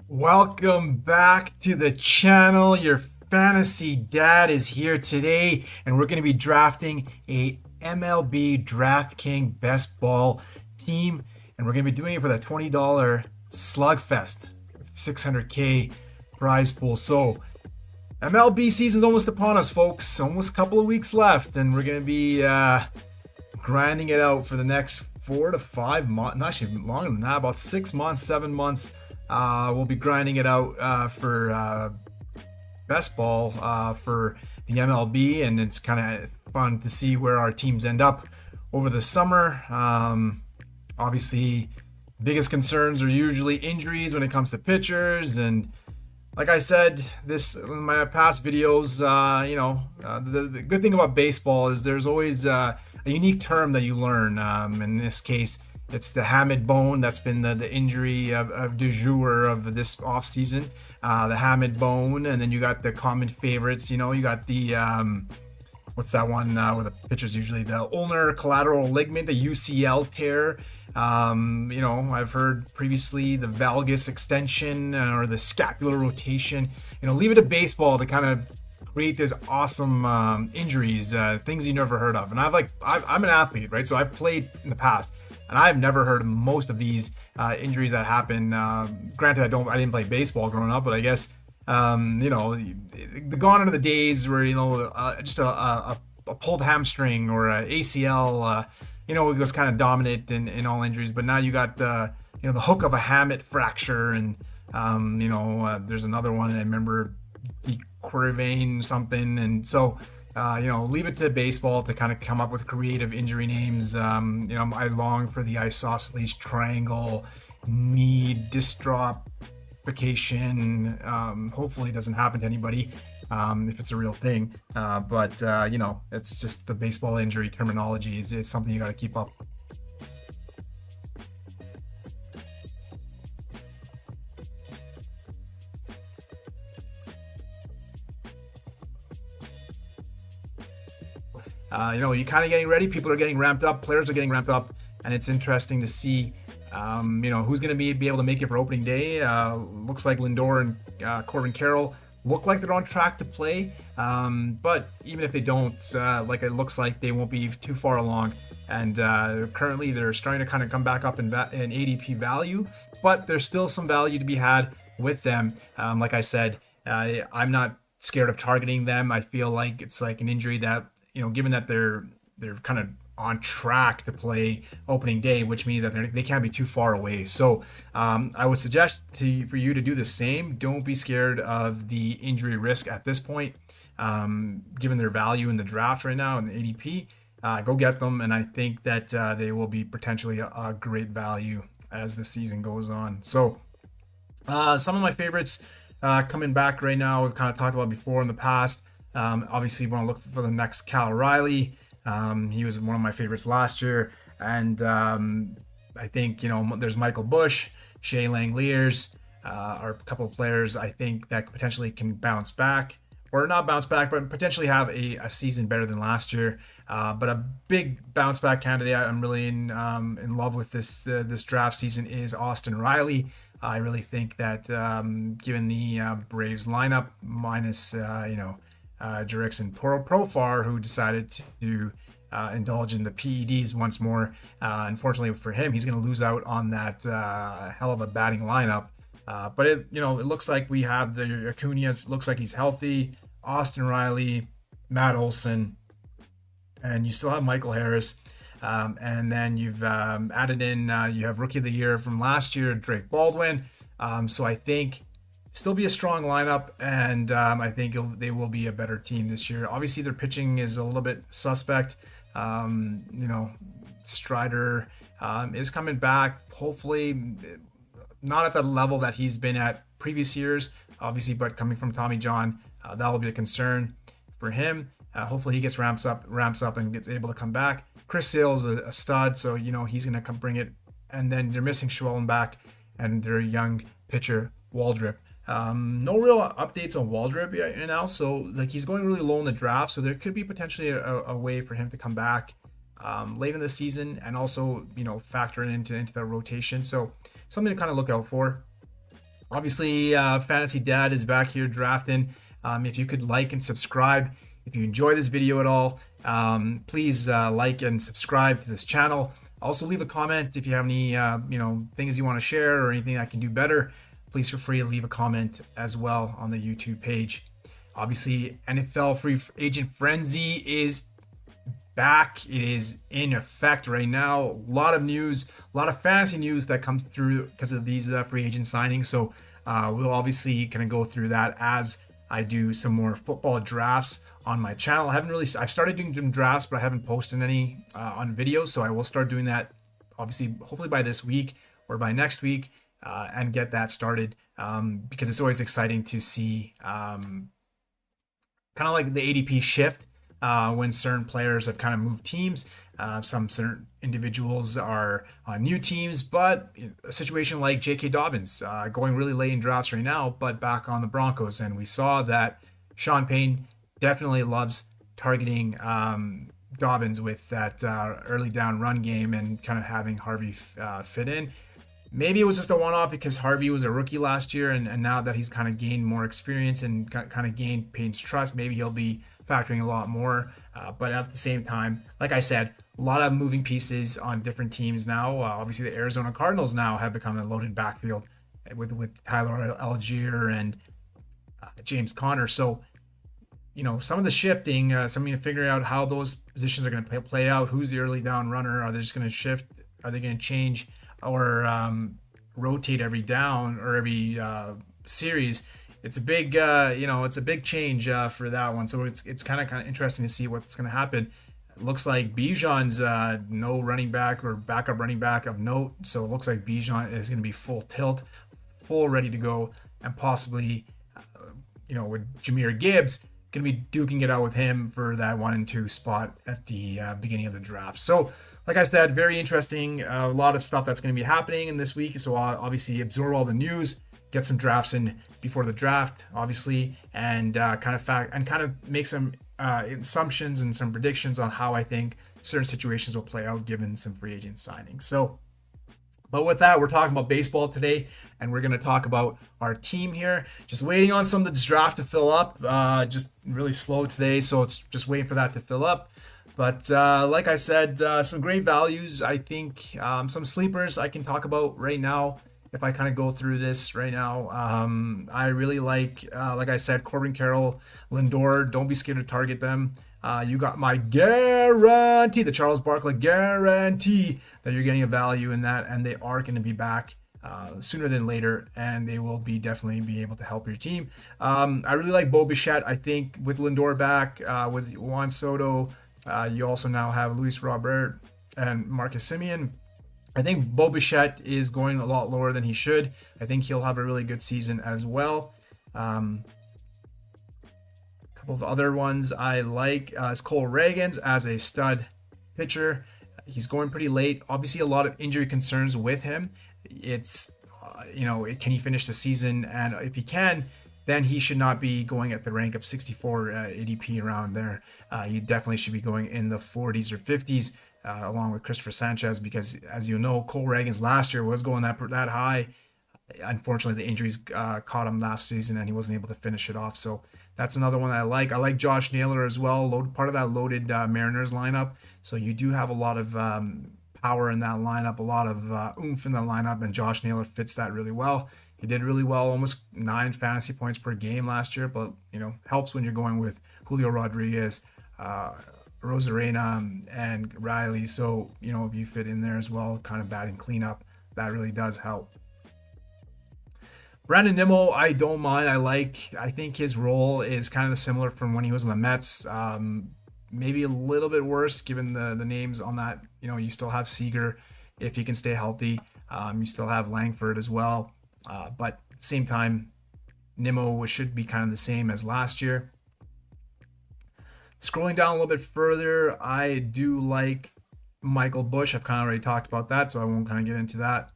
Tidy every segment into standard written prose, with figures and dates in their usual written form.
Welcome back to the channel. Your fantasy dad is here today, and we're going to be drafting a MLB Draftkings Best Ball team, and we're going to be doing it for the $20 Slugfest with 600K prize pool. So MLB season's almost upon us, folks. Almost a couple of weeks left, and we're going to be grinding it out for the next 4 to 5 months. Not actually longer than that, about 6 months, 7 months. We'll be grinding it out for best ball for the MLB, and it's kind of fun to see where our teams end up over the summer. Obviously, biggest concerns are usually injuries when it comes to pitchers, and like I said, this in my past videos, the good thing about baseball is there's always a unique term that you learn. In this case, it's the Hamid bone. That's been the injury of du jour of this off season. The Hamid bone, and then you got the common favorites. You got the what's that one where the pitchers usually the ulnar collateral ligament, the UCL tear. I've heard previously the valgus extension or the scapular rotation. Leave it to baseball to kind of create this awesome injuries, things you never heard of. And I'm an athlete, right? So I've played in the past, and I've never heard of most of these injuries that happen. Granted, I didn't play baseball growing up, but I guess the gone are the days where just a pulled hamstring or a ACL. It was kind of dominant in all injuries. But now you got the hook of a hamate fracture, and there's another one. I remember the Quervain something, and so leave it to baseball to kind of come up with creative injury names. I long for the isosceles triangle knee dystrophication. Hopefully it doesn't happen to anybody if it's a real thing. But it's just the baseball injury terminology is something you got to keep up. You're kind of getting ready. People are getting ramped up. Players are getting ramped up, and it's interesting to see, who's going to be able to make it for opening day. Looks like Lindor and Corbin Carroll look like they're on track to play, but even if they don't, it looks like they won't be too far along. And currently, they're starting to kind of come back up in ADP value, but there's still some value to be had with them. Like I said, I'm not scared of targeting them. I feel like it's like an injury that, given that they're kind of on track to play opening day, which means that they can't be too far away. So I would suggest for you to do the same. Don't be scared of the injury risk at this point, given their value in the draft right now and the ADP. Go get them, and I think that they will be potentially a great value as the season goes on. So some of my favorites coming back right now, we've kind of talked about before in the past. Obviously, you want to look for the next Cal Riley. He was one of my favorites last year. And I think, there's Michael Bush, Shea Langeliers, are a couple of players I think that potentially can bounce back. Or not bounce back, but potentially have a season better than last year. But a big bounce back candidate I'm really in love with this draft season is Austin Riley. I really think that given the Braves lineup minus, Jurickson Profar, who decided to indulge in the PEDs once more. Unfortunately for him, he's going to lose out on that hell of a batting lineup. But it looks like we have the Acuna. Looks like he's healthy. Austin Riley, Matt Olson, and you still have Michael Harris. And then you've added in, you have Rookie of the Year from last year, Drake Baldwin. So I think still be a strong lineup, and I think they will be a better team this year. Obviously, their pitching is a little bit suspect. Strider is coming back, hopefully not at the level that he's been at previous years, obviously, but coming from Tommy John, that will be a concern for him. Hopefully he gets ramps up and gets able to come back. Chris Sale's a stud, so he's going to come bring it. And then they're missing Schwellenbach and their young pitcher Waldrop. No real updates on Waldrop right now, so he's going really low in the draft, so there could be potentially a way for him to come back late in the season and also factor into the rotation. So something to kind of look out for. Obviously, Fantasy Dad is back here drafting. If you could like and subscribe, if you enjoy this video at all, please like and subscribe to this channel. Also, leave a comment if you have any things you want to share or anything I can do better. Please feel free to leave a comment as well on the YouTube page. Obviously, NFL free agent frenzy is back. It is in effect right now. A lot of news, a lot of fantasy news that comes through because of these free agent signings. So we'll obviously kind of go through that as I do some more football drafts on my channel. I've started doing some drafts, but I haven't posted any on video. So I will start doing that obviously, hopefully by this week or by next week and get that started because it's always exciting to see kind of like the ADP shift when certain players have kind of moved teams. Some certain individuals are on new teams, but a situation like J.K. Dobbins going really late in drafts right now, but back on the Broncos. And we saw that Sean Payne definitely loves targeting Dobbins with that early down run game and kind of having Harvey fit in. Maybe it was just a one-off because Harvey was a rookie last year, and now that he's kind of gained more experience and kind of gained Payne's trust, maybe he'll be factoring a lot more. But at the same time, like I said, a lot of moving pieces on different teams now. Obviously, the Arizona Cardinals now have become a loaded backfield with Tyler Algier and James Conner. So, some of the shifting, figuring out how those positions are going to play out. Who's the early down runner? Are they just going to shift? Are they going to change or rotate every down or every series? It's a big, it's a big change for that one. So it's kind of interesting to see what's going to happen. It looks like Bijan's no running back or backup running back of note. So it looks like Bijan is going to be full tilt, full ready to go, and possibly, with Jahmyr Gibbs going to be duking it out with him for that 1 and 2 spot at the beginning of the draft. So, like I said, very interesting. A lot of stuff that's going to be happening in this week. So I'll obviously absorb all the news, get some drafts in before the draft, obviously, and kind of make some assumptions and some predictions on how I think certain situations will play out given some free agent signings. So, but with that, we're talking about baseball today, and we're going to talk about our team here. Just waiting on some of this draft to fill up. Just really slow today, so it's just waiting for that to fill up. But like I said, some great values. I think some sleepers I can talk about right now if I kind of go through this right now. I really like I said, Corbin Carroll, Lindor. Don't be scared to target them. You got my guarantee, the Charles Barkley guarantee that you're getting a value in that, and they are going to be back sooner than later, and they will definitely be able to help your team. I really like Bo Bichette. I think with Lindor back, with Juan Soto, you also now have Luis Robert and Marcus Semien. I think Bo Bichette is going a lot lower than he should. I think he'll have a really good season as well. Couple of other ones I like is Cole Ragans as a stud pitcher. He's going pretty late. Obviously, a lot of injury concerns with him. It's, can he finish the season? And if he can, then he should not be going at the rank of 64 ADP around there. He definitely should be going in the 40s or 50s, along with Christopher Sanchez, because as you know, Cole Ragans last year was going that high. Unfortunately, the injuries caught him last season, and he wasn't able to finish it off. So that's another one that I like. I like Josh Naylor as well, part of that loaded Mariners lineup. So you do have a lot of power in that lineup, a lot of oomph in that lineup, and Josh Naylor fits that really well. He did really well, almost 9 fantasy points per game last year, but helps when you're going with Julio Rodriguez, Rosarena, and Riley. So if you fit in there as well, kind of batting cleanup, that really does help. Brandon Nimmo, I don't mind. I think his role is kind of similar from when he was in the Mets. Maybe a little bit worse given the names on that. You still have Seager if he can stay healthy. You still have Langford as well. But at the same time, Nimmo should be kind of the same as last year. Scrolling down a little bit further, I do like Michael Bush. I've kind of already talked about that, so I won't kind of get into that.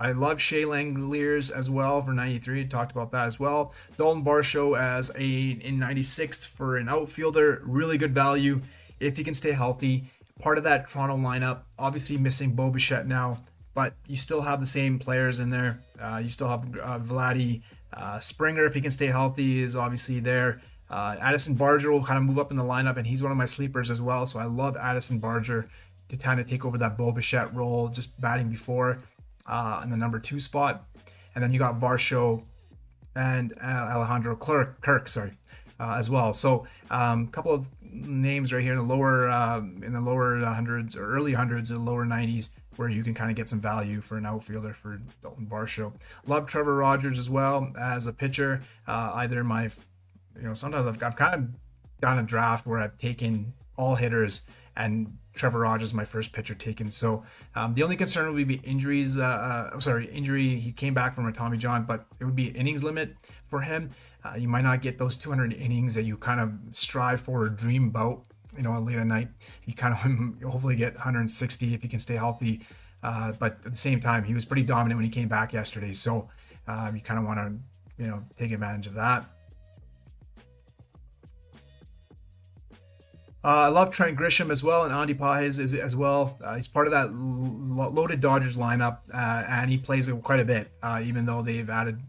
I love Shea Langoliers as well for 93. Talked about that as well. Dalton Varsho as in 96th for an outfielder. Really good value if he can stay healthy. part of that Toronto lineup. Obviously missing Bo Bichette now, but you still have the same players in there. You still have Vladdy. Springer, if he can stay healthy, is obviously there. Addison Barger will kind of move up in the lineup, and he's one of my sleepers as well. So I love Addison Barger to kind of take over that Bo Bichette role, just batting before in the number 2 spot. And then you got Varsho and Alejandro Kirk, as well. So a couple of names right here in the lower hundreds or early hundreds or lower 90s where you can kind of get some value for an outfielder for Dalton Varsho. Love Trevor Rogers as well as a pitcher. Sometimes I've kind of done a draft where I've taken all hitters and Trevor Rogers my first pitcher taken. So the only concern would be injuries. Injury. He came back from a Tommy John, but it would be an innings limit for him. You might not get those 200 innings that you kind of strive for or dream about. Late at night, he kind of hopefully get 160 if he can stay healthy. But at the same time, he was pretty dominant when he came back yesterday. So you kind of want to, take advantage of that. I love Trent Grisham as well, and Andy Pages as well. He's part of that loaded Dodgers lineup, and he plays it quite a bit. Even though they've added,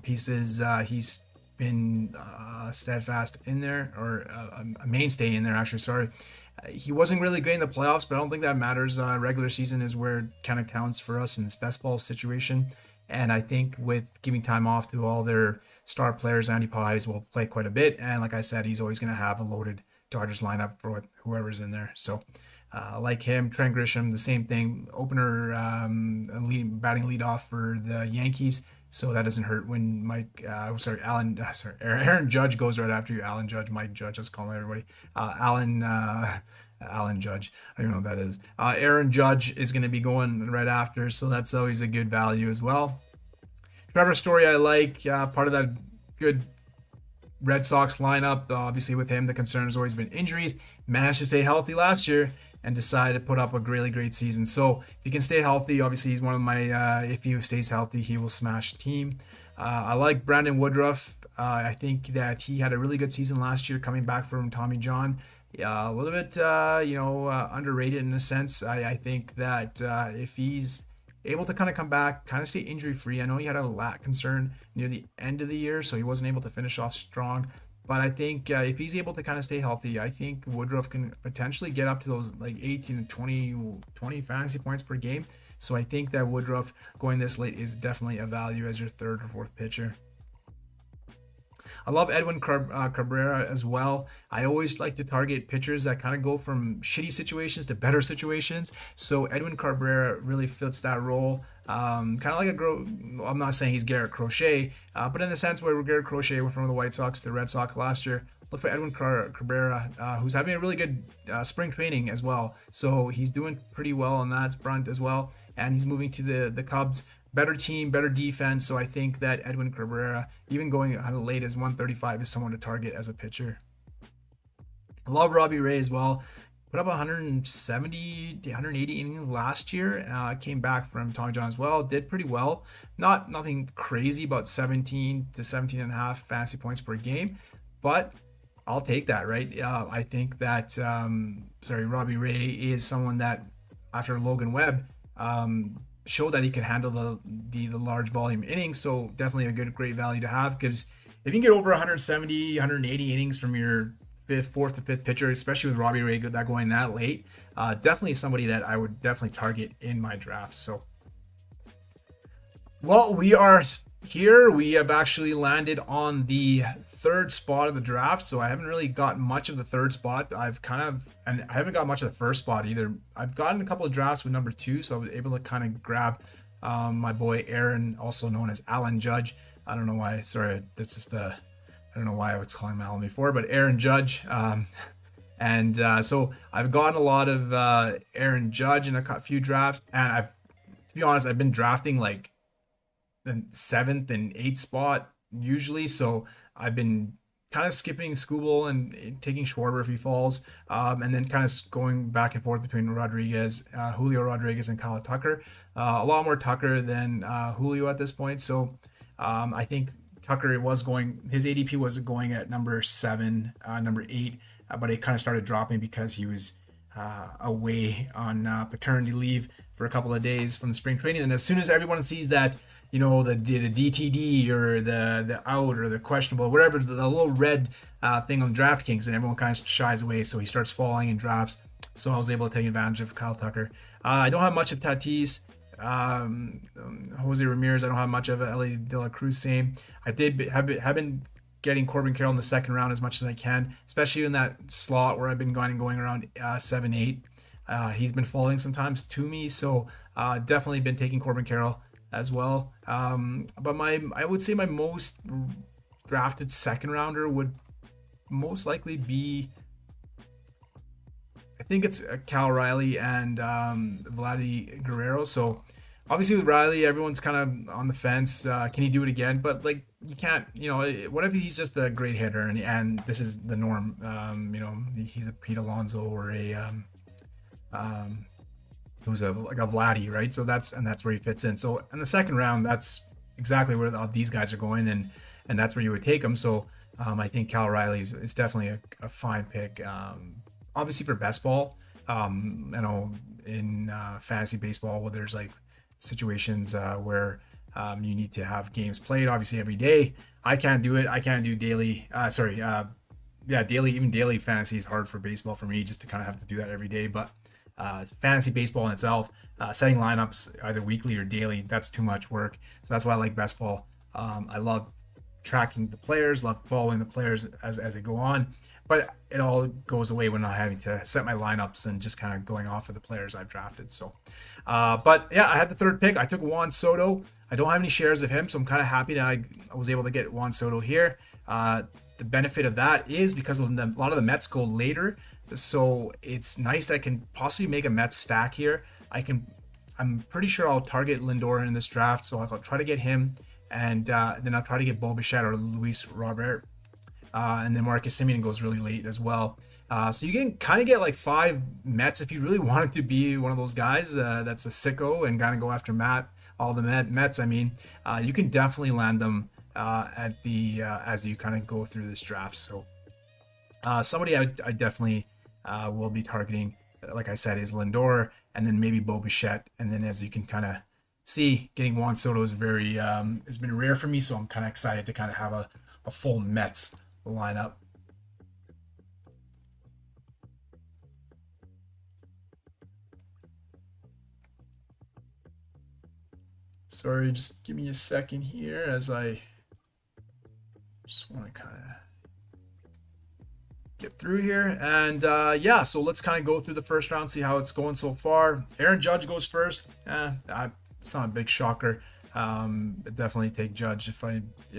pieces, he's been steadfast in there, or a mainstay in there. Actually, sorry. He wasn't really great in the playoffs, but I don't think that matters. Regular season is where it kind of counts for us in this best ball situation. And I think with giving time off to all their star players, Andy Pages will play quite a bit. And like I said, he's always going to have a loaded Dodgers lineup for whoever's in there. So like him, Trent Grisham, the same thing. Opener, batting leadoff for the Yankees. So that doesn't hurt when Aaron Judge goes right after you. Mike Judge, let's call everybody. Alan Judge. I don't know what that is. Aaron Judge is going to be going right after, so that's always a good value as well. Trevor Story, I like, part of that good Red Sox lineup. Obviously with him, the concern has always been injuries. Managed to stay healthy last year and decided to put up a really great season. So if he can stay healthy, obviously he's one of my, if he stays healthy, he will smash the team. I like Brandon Woodruff. I think that he had a really good season last year coming back from Tommy John. A little bit, underrated in a sense. I think that if he's able to kind of come back, kind of stay injury free. I know he had a lat concern near the end of the year, so he wasn't able to finish off strong. But I think if he's able to kind of stay healthy, I think Woodruff can potentially get up to those like 18 to 20 fantasy points per game. So I think that Woodruff going this late is definitely a value as your third or fourth pitcher. I love Edwin Cabrera as well. I always like to target pitchers that kind of go from shitty situations to better situations. So Edwin Cabrera really fits that role. Kind of like I'm not saying he's Garrett Crochet, but in the sense where Garrett Crochet went from the White Sox to the Red Sox last year. Look for Edwin Cabrera, who's having a really good spring training as well. So he's doing pretty well on that front as well. And he's moving to the Cubs. Better team, better defense. So I think that Edwin Cabrera, even going kind of late as 135, is someone to target as a pitcher. I love Robbie Ray as well. Put up 170 to 180 innings last year. Came back from Tommy John as well. Did pretty well. Nothing crazy, about 17 to 17 and a half fantasy points per game. But I'll take that, right? I think that, Robbie Ray is someone that, after Logan Webb, show that he can handle the large volume innings. So definitely a great value to have, because if you can get over 170, 180 innings from your fourth to fifth pitcher, especially with Robbie Ray going that late, definitely somebody that I would definitely target in my drafts. So, well, we are here. We have actually landed on the third spot of the draft. So I haven't really got much of the third spot. And I haven't got much of the first spot either. I've gotten a couple of drafts with number 2, so I was able to kind of grab my boy Aaron, also known as Alan Judge. I don't know why. Sorry, that's just I don't know why I was calling him Alan before, but Aaron Judge. So I've gotten a lot of Aaron Judge in a few drafts, and to be honest, I've been drafting like the 7th and 8th spot usually. So I've been kind of skipping Skubal and taking Schwarber if he falls, and then kind of going back and forth between Julio Rodriguez and Kyle Tucker. A lot more Tucker than Julio at this point. So I think Tucker his ADP was going at number 7, number 8, but it kind of started dropping because he was away on paternity leave for a couple of days from the spring training. And as soon as everyone sees that, you know, the DTD or the out or the questionable, whatever, the little red thing on Draftkings, and everyone kind of shies away. So he starts falling in drafts. So I was able to take advantage of Kyle Tucker. I don't have much of Tatis. Jose Ramirez, I don't have much of it. Ellie De La Cruz, same. I did have been getting Corbin Carroll in the second round as much as I can, especially in that slot where I've been going around 7, 8. He's been falling sometimes to me, so definitely been taking Corbin Carroll as well. But I would say my most drafted second rounder would most likely be, I think it's Cal Riley and Vladdy Guerrero. So obviously with Riley, everyone's kind of on the fence. Can he do it again? But like, you can't, you know, what if he's just a great hitter and this is the norm? You know, he's a Pete Alonso or a who's like a Vladdy, right? So that's where he fits in. So in the second round, that's exactly where these guys are going, and that's where you would take them. So I think Cal Riley is definitely a fine pick. Obviously for best ball, you know, in fantasy baseball, where there's like situations where you need to have games played obviously every day. I can't do it. I can't do daily. Daily, even daily fantasy is hard for baseball for me, just to kind of have to do that every day. But fantasy baseball in itself, setting lineups either weekly or daily, that's too much work. So that's why I like best ball. I love tracking the players, love following the players as they go on. But it all goes away when I'm having to set my lineups and just kind of going off of the players I've drafted. So, but yeah, I had the third pick. I took Juan Soto. I don't have any shares of him, so I'm kind of happy that I was able to get Juan Soto here. The benefit of that is because a lot of the Mets go later, so it's nice that I can possibly make a Mets stack here. I'm pretty sure I'll target Lindor in this draft, so I'll try to get him, and then I'll try to get Bo Bichette or Luis Robert. And then Marcus Semien goes really late as well. So you can kind of get like 5 Mets if you really wanted to be one of those guys that's a sicko and kind of go after all the Mets. I mean, you can definitely land them at the as you kind of go through this draft. So somebody I definitely will be targeting, like I said, is Lindor, and then maybe Bo Bichette. And then as you can kind of see, getting Juan Soto is has been rare for me. So I'm kind of excited to kind of have a full Mets lineup. Sorry, just give me a second here as I just want to kind of get through here. And yeah, so let's kind of go through the first round, see how it's going so far. Aaron Judge goes first. It's not a big shocker. Definitely take Judge if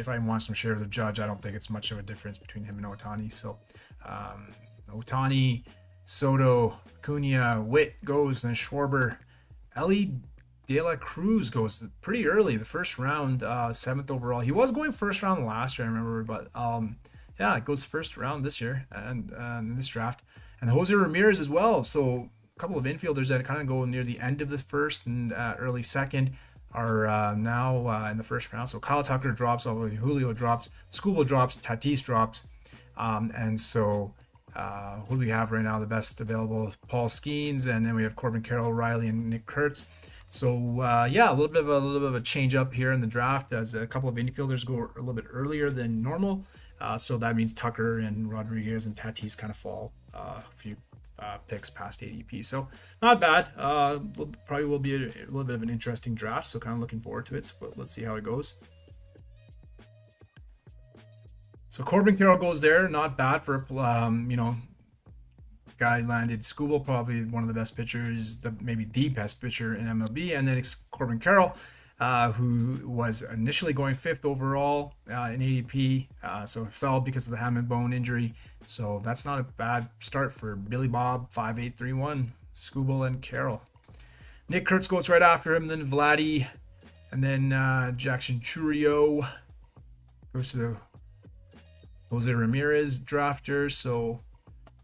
I want some shares of Judge. I don't think it's much of a difference between him and Ohtani. So Ohtani, Soto, Acuna, Witt goes, then Schwarber, Ellie De La Cruz goes pretty early, the first round, 7th overall. He was going first round last year, I remember, but yeah, it goes first round this year and in this draft. And Jose Ramirez as well. So a couple of infielders that kind of go near the end of the first and early second are now in the first round. So Kyle Tucker drops, Julio drops, Skubal drops, Tatis drops, and so who do we have right now? The best available, Paul Skeens, and then we have Corbin Carroll, Riley, and Nick Kurtz. So yeah, a little bit of a change up here in the draft as a couple of infielders go a little bit earlier than normal. So that means Tucker and Rodriguez and Tatis kind of fall a few picks past ADP. So not bad. Probably will be a little bit of an interesting draft. So kind of looking forward to it. So let's see how it goes. So Corbin Carroll goes there. Not bad for guy landed. Skubal, probably one of the best pitchers, maybe the best pitcher in MLB, and then it's Corbin Carroll, who was initially going 5th overall in ADP, so it fell because of the ham and bone injury. So that's not a bad start for Billy Bob, 5-8-3-1, Skubal and Carroll. Nick Kurtz goes right after him, then Vladdy, and then Jackson Churio goes to the Jose Ramirez drafter. So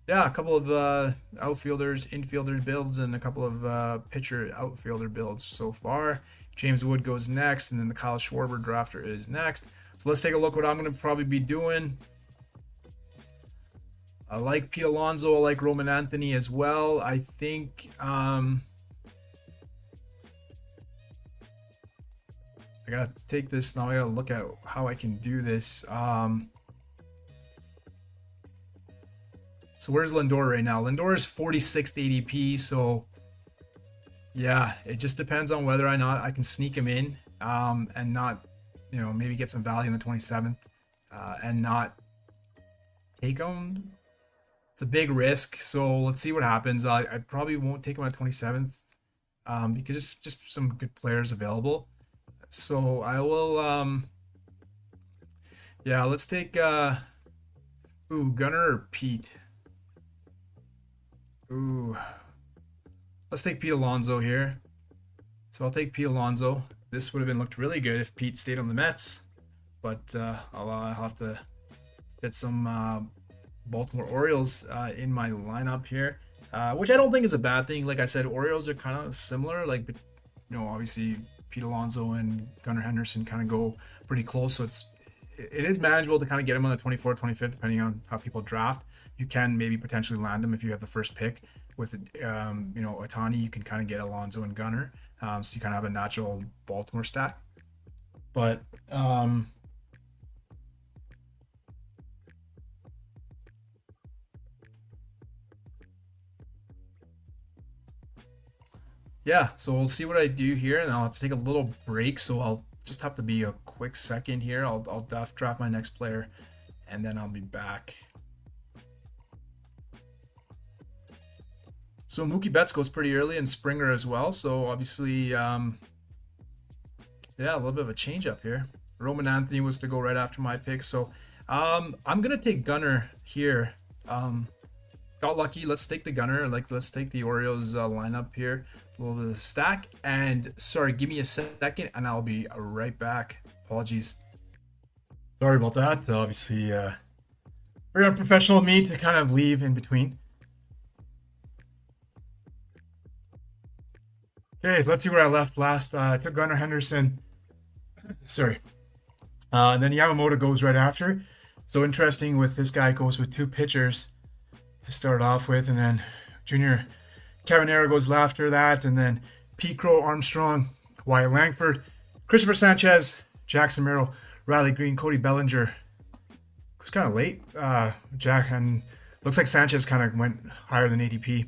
yeah, a couple of outfielders, infielder builds, and a couple of pitcher outfielder builds so far. James Wood goes next, and then the Kyle Schwarber drafter is next. So let's take a look what I'm going to probably be doing. I like Pete Alonso. I like Roman Anthony as well. I think I gotta take this now. I gotta look at how I can do this. So where's Lindor right now? Lindor is 46th ADP. So yeah, it just depends on whether or not I can sneak him in, and not, maybe get some value in the 27th, and not take him. It's a big risk, so let's see what happens. I probably won't take him at 27th, because just some good players available. So I will, yeah, let's take, Gunner or Pete? Ooh, let's take Pete Alonso here. So I'll take Pete Alonso. This would have been looked really good if Pete stayed on the Mets, but I'll have to get some Baltimore Orioles in my lineup here, which I don't think is a bad thing. Like I said, Orioles are kind of similar. Like, obviously Pete Alonso and Gunnar Henderson kind of go pretty close, so it is manageable to kind of get him on the 24th, 25th, depending on how people draft. You can maybe potentially land him if you have the first pick with, Otani. You can kind of get Alonso and Gunnar, so you kind of have a natural Baltimore stack. But yeah, so we'll see what I do here, and I'll have to take a little break. So I'll just have to be a quick second here. I'll draft my next player, and then I'll be back. So Mookie Betts goes pretty early, and Springer as well. So obviously, yeah, a little bit of a change up here. Roman Anthony was to go right after my pick. So I'm gonna take Gunner here. Got lucky. Let's take the Gunner. Let's take the Orioles lineup here. A little bit of stack. And sorry, give me a second, and I'll be right back. Apologies. Sorry about that. Obviously, very unprofessional of me to kind of leave in between. Okay, let's see where I left last. I took Gunnar Henderson. Sorry. And then Yamamoto goes right after. So interesting with this guy, goes with two pitchers to start off with, and then Junior Cabanera goes after that, and then Pete Crow, Armstrong, Wyatt Langford, Christopher Sanchez, Jackson Merrill, Riley Green, Cody Bellinger. It was kind of late. Jack, and looks like Sanchez kind of went higher than ADP.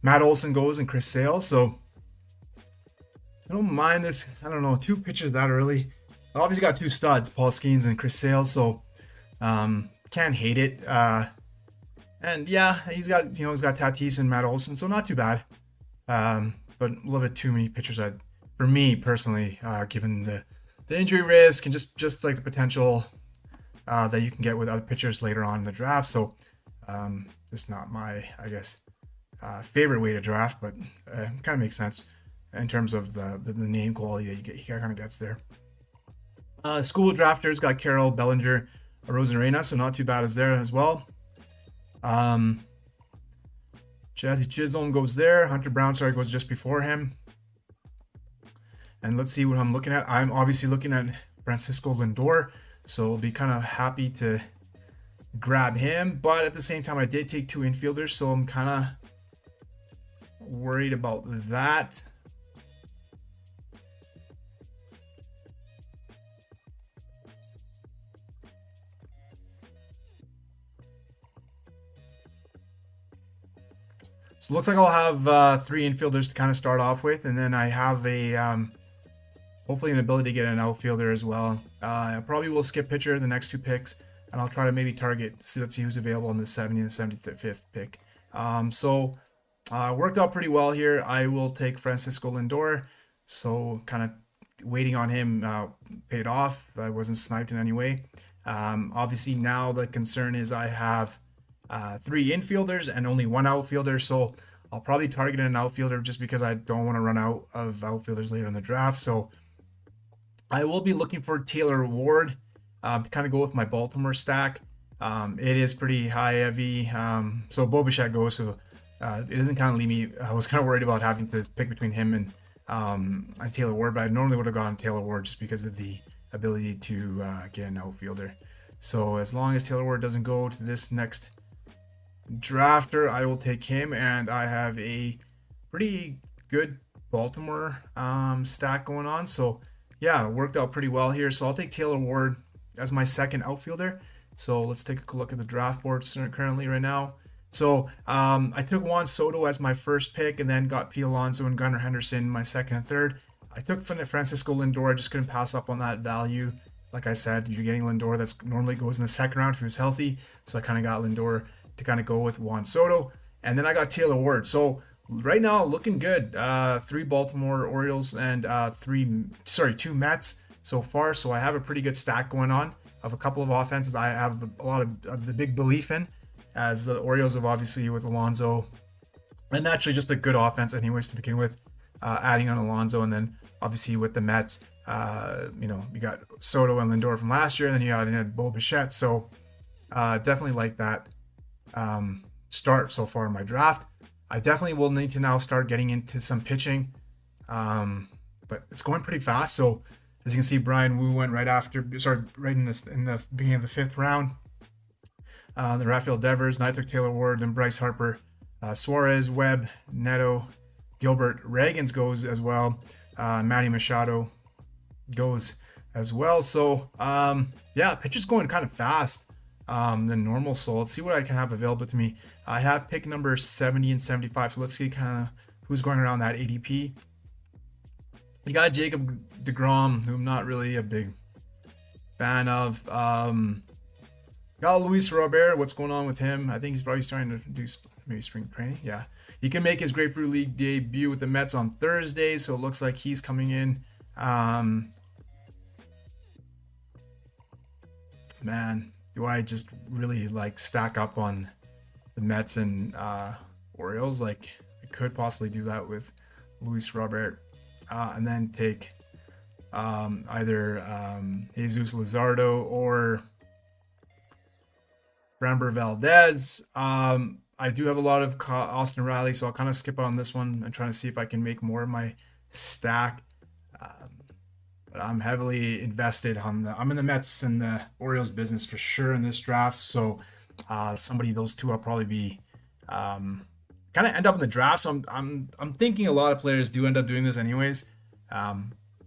Matt Olson goes, and Chris Sale. So I don't mind this. I don't know, two pitchers that early. I obviously got two studs, Paul Skeens and Chris Sale. So can't hate it. And yeah, he's got Tatis and Matt Olson, so not too bad. But a little bit too many pitchers for me personally, given the injury risk and just like the potential that you can get with other pitchers later on in the draft. So just not my, I guess, favorite way to draft, but kind of makes sense in terms of the name quality that he kind of gets there. School drafters got Carroll, Bellinger, Rosarena, so not too bad as there as well. Jazzy Chisholm goes there. Hunter Brown, goes just before him. And let's see what I'm looking at. I'm obviously looking at Francisco Lindor, so I'll be kind of happy to grab him. But at the same time, I did take two infielders, so I'm kind of worried about that. So it looks like I'll have three infielders to kind of start off with, and then I have a hopefully an ability to get an outfielder as well. I probably will skip pitcher the next two picks, and I'll try to maybe target. Let's see who's available on the 70 and the 75th pick. So worked out pretty well here. I will take Francisco Lindor. So kind of waiting on him paid off. I wasn't sniped in any way. Obviously now the concern is I have three infielders and only one outfielder, so I'll probably target an outfielder just because I don't want to run out of outfielders later in the draft. So I will be looking for Taylor Ward to kind of go with my Baltimore stack. It is pretty high heavy, so Bo Bichette goes, so it doesn't kind of leave me. I was kind of worried about having to pick between him and Taylor Ward, but I normally would have gone Taylor Ward just because of the ability to get an outfielder. So as long as Taylor Ward doesn't go to this next drafter, I will take him, and I have a pretty good Baltimore stack going on. So yeah, it worked out pretty well here. So I'll take Taylor Ward as my second outfielder. So let's take a look at the draft board currently right now. So I took Juan Soto as my first pick, and then got Pete Alonso and Gunnar Henderson my second and third. I took Francisco Lindor. I just couldn't pass up on that value. Like I said, you're getting Lindor that's normally goes in the second round if he was healthy. So I kind of got Lindor to kind of go with Juan Soto. And then I got Taylor Ward. So right now, looking good. 3 Baltimore Orioles and 2 Mets so far. So I have a pretty good stack going on of a couple of offenses I have a lot of the big belief in, as the Orioles have obviously with Alonso, and naturally just a good offense anyways to begin with, adding on Alonso, and then obviously with the Mets, you got Soto and Lindor from last year, and then you had Bo Bichette. So definitely like that start so far in my draft. I definitely will need to now start getting into some pitching, but it's going pretty fast. So as you can see, Brian Wu went right in the beginning of the 5th round. The Rafael Devers, and I took Taylor Ward, and Bryce Harper, Suarez, Webb, Neto, Gilbert, Reagans goes as well. Manny Machado goes as well. So pitcher's going kind of fast than normal. So let's see what I can have available to me. I have pick number 70 and 75. So let's see kind of who's going around that ADP. You got Jacob deGrom, who I'm not really a big fan of. Got Luis Robert. What's going on with him? I think he's probably starting to do maybe spring training. Yeah. He can make his Grapefruit League debut with the Mets on Thursday, so it looks like he's coming in. Man, do I just really stack up on the Mets and Orioles? I could possibly do that with Luis Robert, and then take either Jesus Luzardo or Framber Valdez. I do have a lot of Austin Riley, so I'll kind of skip on this one and try to see if I can make more of my stack. But I'm heavily invested I'm in the Mets and the Orioles business for sure in this draft. So those two I'll probably be kind of end up in the draft. So I'm thinking a lot of players do end up doing this anyways.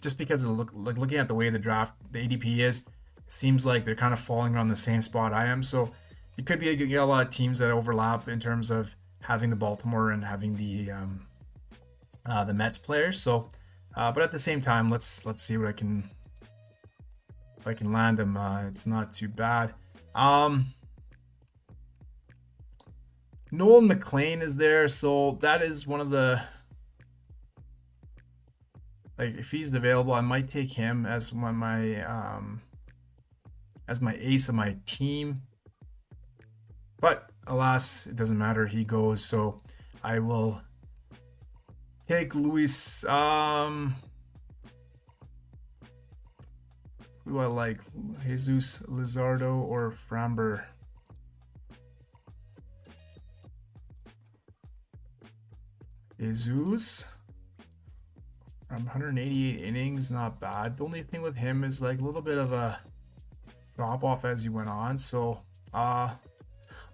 Just because of looking at the way the ADP is, it seems like they're kind of falling around the same spot I am. So it could be a lot of teams that overlap in terms of having the Baltimore and having the Mets players. So, but at the same time, let's see what I can land them. It's not too bad. Nolan McLean is there, so that is one of the if he's available, I might take him as my ace of my team. But alas, it doesn't matter. He goes, so I will take Luis. Who do I like? Jesus Luzardo or Framber? Jesus. 188 innings, not bad. The only thing with him is a little bit of a drop off as he went on. So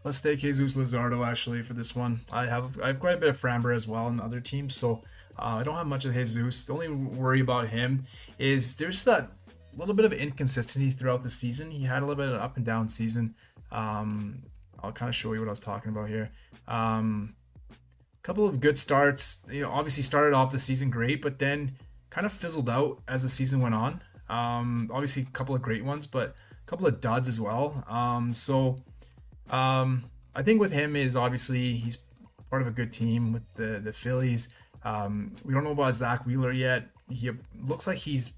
let's take Jesus Luzardo actually for this one. I have quite a bit of Framber as well in other teams, so I don't have much of Jesus. The only worry about him is there's that little bit of inconsistency throughout the season. He had a little bit of an up and down season. I'll kind of show you what I was talking about here. Couple of good starts. Obviously started off the season great, but then kind of fizzled out as the season went on. Obviously a couple of great ones, but a couple of duds as well. I think with him is obviously he's part of a good team with the Phillies. We don't know about Zach Wheeler yet. He looks like he's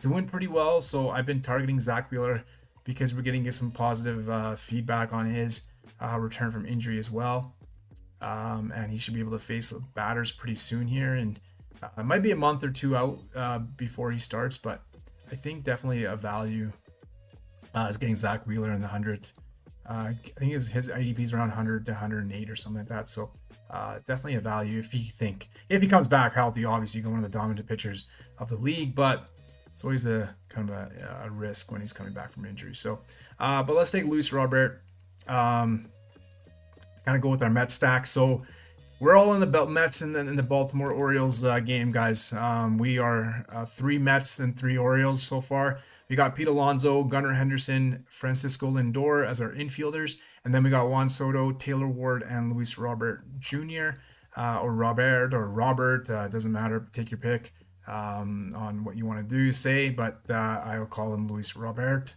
doing pretty well, so I've been targeting Zach Wheeler because we're getting some positive feedback on his return from injury as well. And he should be able to face the batters pretty soon here, and it might be a month or two out before he starts, but I think definitely a value is getting Zach Wheeler in the 100. I think his ADP is around 100 to 108 or something like that, so definitely a value if he comes back healthy. Obviously, one of the dominant pitchers of the league, but it's always a kind of a risk when he's coming back from injury. So, but let's take Luis Robert. Kind kind of go with our Mets stack. So we're all in the Mets and in the Baltimore Orioles game, guys. We are 3 Mets and 3 Orioles so far. We got Pete Alonso, Gunnar Henderson, Francisco Lindor as our infielders, and then we got Juan Soto, Taylor Ward, and Luis Robert Jr. Or Robert. Doesn't matter. Take your pick on what you want to do, say, but I'll call him Luis Robert.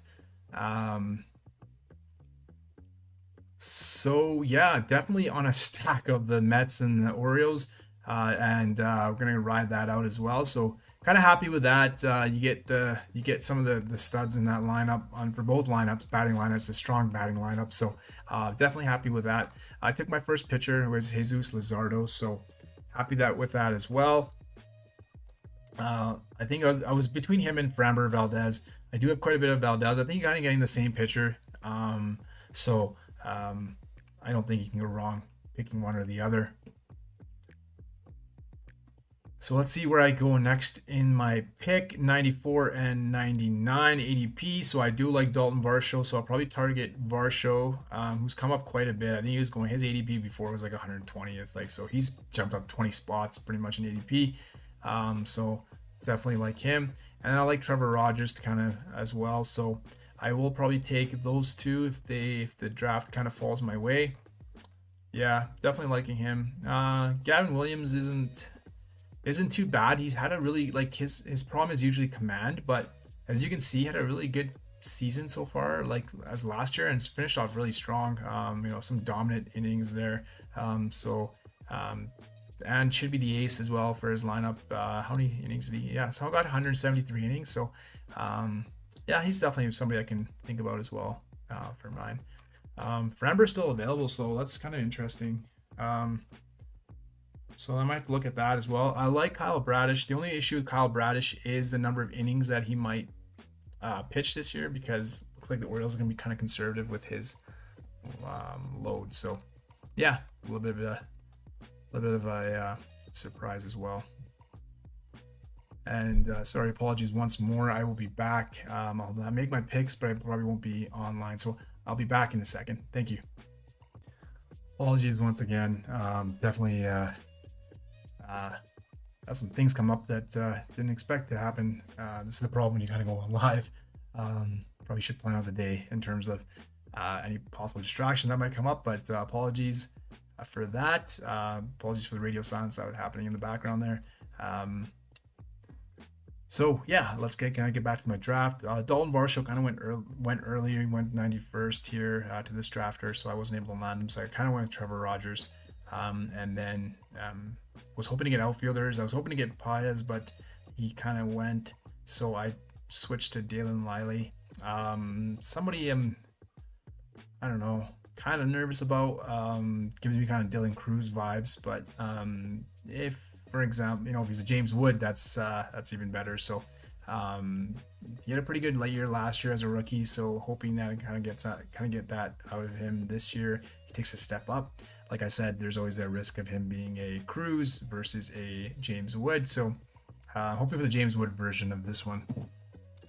So yeah, definitely on a stack of the Mets and the Orioles, and we're gonna ride that out as well. So kind of happy with that. You get some of the studs in that lineup on for both lineups, batting lineups, a strong batting lineup. So definitely happy with that. I took my first pitcher, who was Jesus Luzardo, so happy with that as well. I think I was between him and Framber Valdez. I do have quite a bit of Valdez. I think you're kind of getting the same pitcher. So I don't think you can go wrong picking one or the other. So let's see where I go next in my pick. 94 and 99 ADP. So I do like Dalton Varsho, so I'll probably target Varsho, who's come up quite a bit. I think he was going, his ADP before was like 120th, like, so he's jumped up 20 spots pretty much in ADP. So definitely like him. And I like Trevor Rogers to kind of as well. So I will probably take those two if the draft kind of falls my way. Yeah, definitely liking him. Gavin Williams isn't too bad. He's had a really, like, his problem is usually command, but as you can see, he had a really good season so far, like as last year, and it's finished off really strong. Some dominant innings there. And should be the ace as well for his lineup. How many innings did he? Yeah, so I got 173 innings. So yeah, he's definitely somebody I can think about as well for mine. Framber's still available, so that's kind of interesting. So I might have to look at that as well. I like Kyle Bradish. The only issue with Kyle Bradish is the number of innings that he might pitch this year, because it looks like the Orioles are going to be kind of conservative with his load. So yeah, a little bit of a surprise as well. And sorry, apologies once more. I will be back. I'll make my picks, but I probably won't be online. So I'll be back in a second. Thank you. Apologies once again. Definitely have some things come up that didn't expect to happen. This is the problem when you kind of go live. Probably should plan out the day in terms of any possible distraction that might come up, but apologies for that. Apologies for the radio silence that was happening in the background there. So yeah, let's get back to my draft. Dalton Varsho kind of went earlier. He went 91st here to this drafter, so I wasn't able to land him. So I kind of went with Trevor Rogers, and then was hoping to get outfielders. I was hoping to get Paez, but he kind of went, so I switched to Dalen Lively. Somebody I don't know, kind of nervous about. Gives me kind of Dylan Cruz vibes, but if, for example, if he's a James Wood, that's even better. So he had a pretty good late year last year as a rookie, so hoping that kind of get that out of him this year. He takes a step up. Like I said, there's always that risk of him being a Cruz versus a James Wood. So hoping for the James Wood version of this one.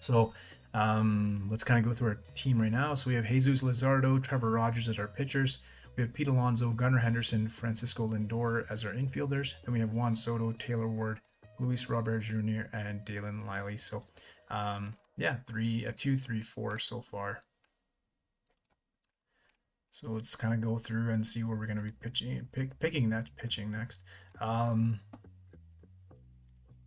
So let's kind of go through our team right now. So we have Jesus Luzardo, Trevor Rogers as our pitchers. We have Pete Alonso, Gunnar Henderson, Francisco Lindor as our infielders. Then we have Juan Soto, Taylor Ward, Luis Robert Jr., and Dalen Lively. So, yeah, 2, 3, 4 so far. So let's kind of go through and see where we're going to be pitching next. You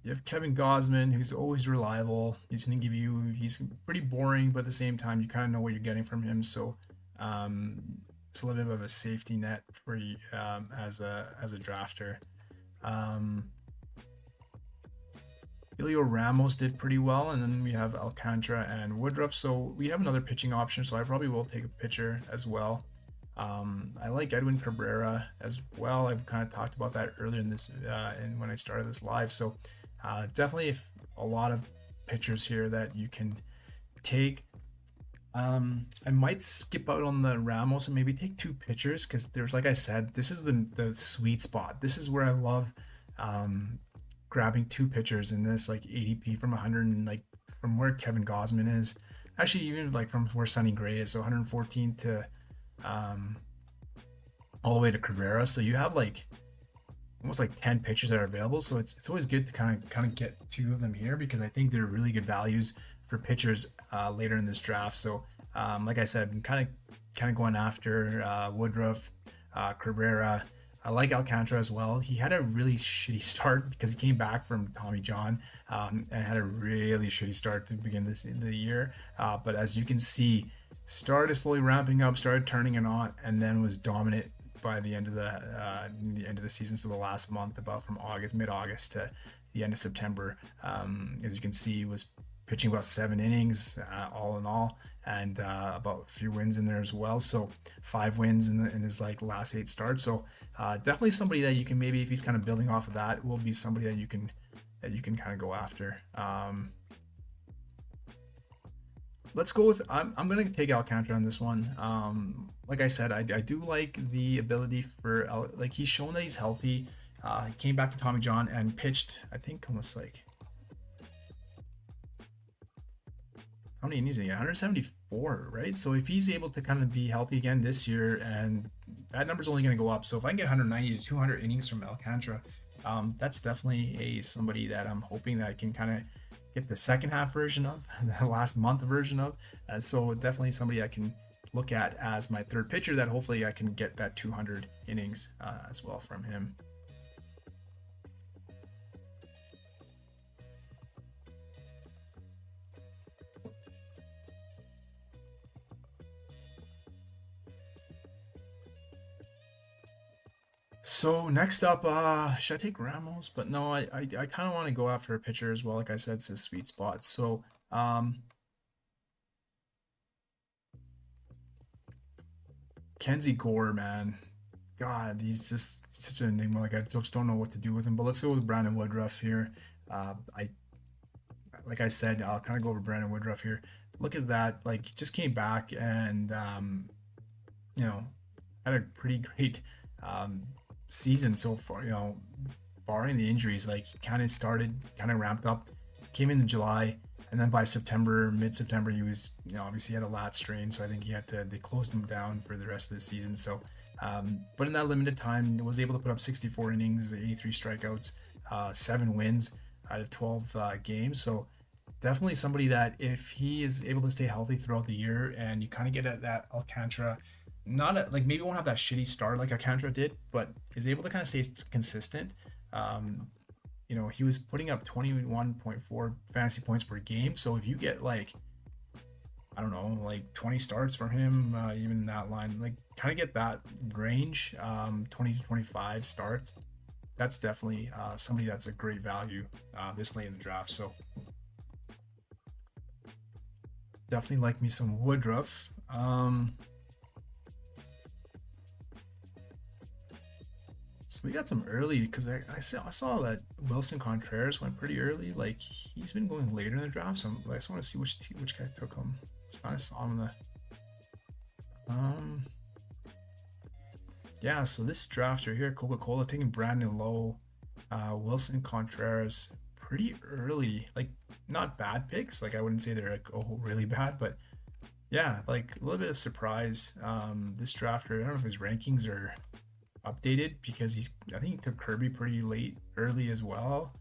have Kevin Gausman, who's always reliable. He's going to give you, he's pretty boring, but at the same time, you kind of know what you're getting from him. So, it's a little bit of a safety net for you as a drafter. Julio Ramos did pretty well, and then we have Alcantara and Woodruff. So we have another pitching option, so I probably will take a pitcher as well. I like Edwin Cabrera as well. I've kind of talked about that earlier in this and when I started this live. So definitely a lot of pitchers here that you can take. I might skip out on the Ramos and maybe take 2 pitchers, because there's, like I said, this is the sweet spot. This is where I love grabbing 2 pitchers in this, like, ADP from 100 and like from where Kevin Gausman is. Actually, even like from where Sonny Gray is, so 114 to all the way to Cabrera. So you have like almost like 10 pitchers that are available. So it's always good to kind of get two of them here because I think they're really good values for pitchers later in this draft. So like I said, I'm kind of going after Woodruff, Cabrera. I like Alcantara as well. He had a really shitty start because he came back from Tommy John and had a really shitty start to begin the year. But as you can see, started slowly ramping up, started turning it on, and then was dominant by the end of the season. So the last month, about from mid-August to the end of September, as you can see, was pitching about 7 innings all in all, and about a few wins in there as well. So 5 wins in his like last 8 starts. So definitely somebody that you can, maybe if he's kind of building off of that, will be somebody that you can kind of go after. Let's go with, I'm going to take Alcantara on this one. Like I said, I do like the ability for, like, he's shown that he's healthy. He came back to Tommy John and pitched, I think, almost like, how many innings did he get? 174, right? So if he's able to kind of be healthy again this year, and that number's only going to go up. So if I can get 190 to 200 innings from Alcantara, that's definitely somebody that I'm hoping that I can kind of get the second half version of, the last month version of. So definitely somebody I can look at as my third pitcher that hopefully I can get that 200 innings as well from him. So next up, should I take Ramos? But no, I kind of want to go after a pitcher as well. Like I said, it's a sweet spot. So Kenzie Gore, man, God, he's just such an enigma. Like I just don't know what to do with him. But let's go with Brandon Woodruff here. I like I said, I'll kind of go over Brandon Woodruff here. Look at that, like he just came back and you know, had a pretty great season so far, barring the injuries. Like he kind of started, kind of ramped up, came in July, and then by mid-September, he was, obviously had a lat strain, so I think they closed him down for the rest of the season. So, but in that limited time, was able to put up 64 innings, 83 strikeouts, 7 wins out of 12 games. So definitely somebody that if he is able to stay healthy throughout the year, and you kind of get at that Alcantara, like maybe won't have that shitty start like Alcantara did, but is able to kind of stay consistent. He was putting up 21.4 fantasy points per game. So if you get like, I don't know, like 20 starts from him, even in that line, like kind of get that range, 20 to 25 starts, that's definitely somebody that's a great value this late in the draft. So definitely like me some Woodruff. So we got some early, because I saw that Wilson Contreras went pretty early. Like he's been going later in the draft, so I just want to see which guy took him. Just kind of saw him in the yeah. So this drafter here, Coca-Cola, taking Brandon Lowe, Wilson Contreras pretty early. Like not bad picks. Like I wouldn't say they're like really bad, but yeah, like a little bit of surprise. This drafter, I don't know if his rankings are updated, because I think he took Kirby pretty early as well.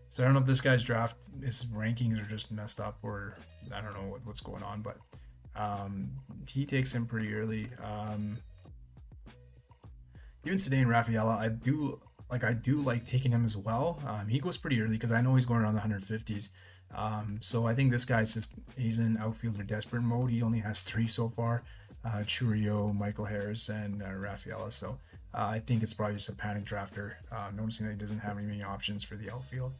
So I don't know if this guy's his rankings are just messed up, or I don't know what's going on, but he takes him pretty early. Even Ceddanne Rafaela, I do like taking him as well. He goes pretty early because I know he's going around the 150s. So I think this guy's he's in outfielder desperate mode. He only has 3 so far: Churio, Michael Harris, and Rafaela. So I think it's probably just a panic drafter, noticing that he doesn't have any options for the outfield.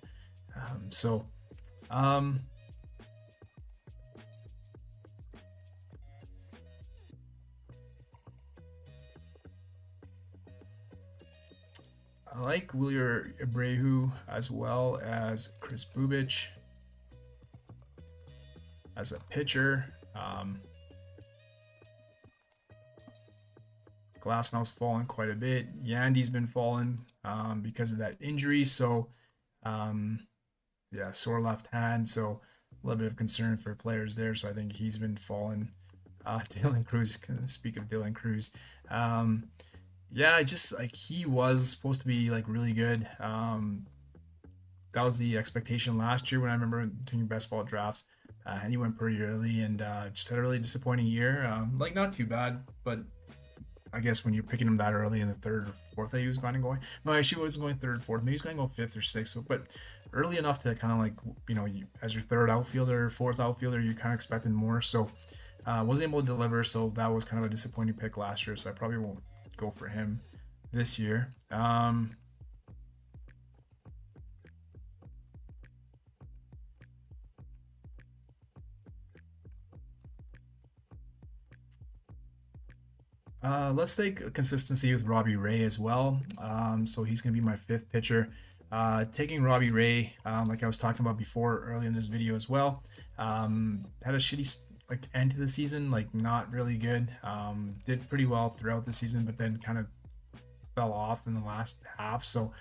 I like Wilyer Abreu as well as Chris Bubich as a pitcher. Glasnow's fallen quite a bit. Yandy's been falling because of that injury. So, sore left hand. So a little bit of concern for players there. So I think he's been falling. Dylan Cruz, speak of Dylan Cruz. Yeah, I just like he was supposed to be like really good. That was the expectation last year when I remember doing best ball drafts, and he went pretty early and just had a really disappointing year. Like not too bad, but I guess when you're picking him that early in the third or fourth that he was going. No, actually, he wasn't going third or fourth. Maybe he's going to go fifth or sixth. So, but early enough to kind of like as your third outfielder, fourth outfielder, you're kind of expecting more. So, wasn't able to deliver. So that was kind of a disappointing pick last year. So I probably won't go for him this year. Let's take consistency with Robbie Ray as well. So he's going to be my fifth pitcher. Taking Robbie Ray, like I was talking about before early in this video as well, had a shitty like end to the season, like not really good. Did pretty well throughout the season, but then kind of fell off in the last half. So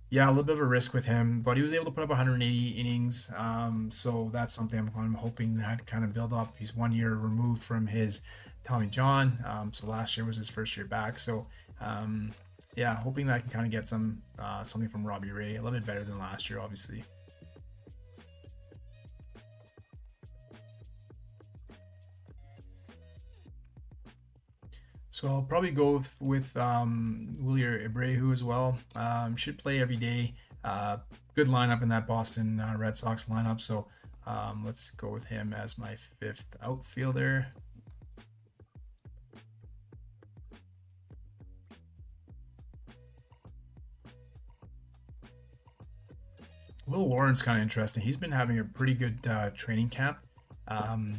yeah, a little bit of a risk with him, but he was able to put up 180 innings. So that's something I'm hoping that kind of build up. He's 1 year removed from his Tommy John. So last year was his first year back. So um, yeah, hoping that I can kind of get something from Robbie Ray, a little bit better than last year, obviously. So I'll probably go with Willier Abreu as well. Should play every day. Good lineup in that Boston Red Sox lineup. So let's go with him as my fifth outfielder. Will Warren's kind of interesting. He's been having a pretty good training camp. Um,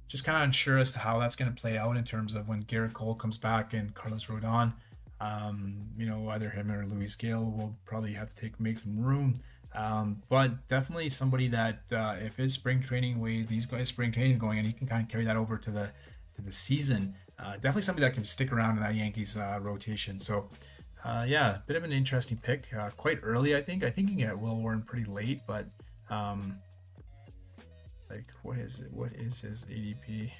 just kind of unsure as to how that's going to play out in terms of when Garrett Cole comes back and Carlos Rodon. Either him or Luis Gil will probably have to make some room. But definitely somebody that if his spring training way these guys spring training is going and he can kind of carry that over to the season. Definitely somebody that can stick around in that Yankees rotation. So yeah, a bit of an interesting pick. Quite early, I think. I think you can get Will Warren pretty late, but um, like what is it? What is his ADP?